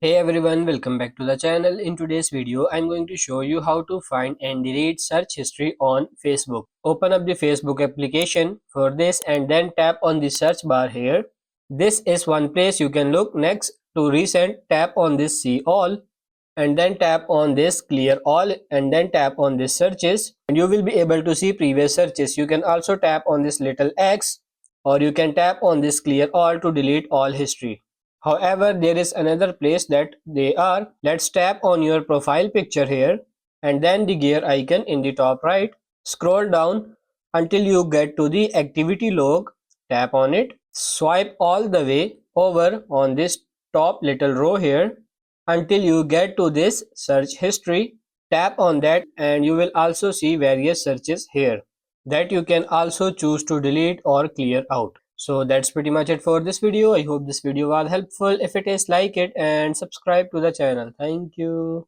Hey everyone, welcome back to the channel. In today's video, I'm going to show you how to find and delete search history on Facebook. Open up the Facebook application for this and then tap on the search bar here. This is one place you can look. Next to recent, tap on this see all and then tap on this clear all and then tap on this searches and you will be able to see previous searches. You can also tap on this little X or you can tap on this clear all to delete all history. However, there is another place that they are. Let's tap on your profile picture here and then the gear icon in the top right. Scroll down until you get to the activity log. Tap on it. Swipe all the way over on this top little row here until you get to this search history. Tap on that and you will also see various searches here that you can also choose to delete or clear out. So that's pretty much it for this video. I hope this video was helpful. If it is, like it and subscribe to the channel. Thank you.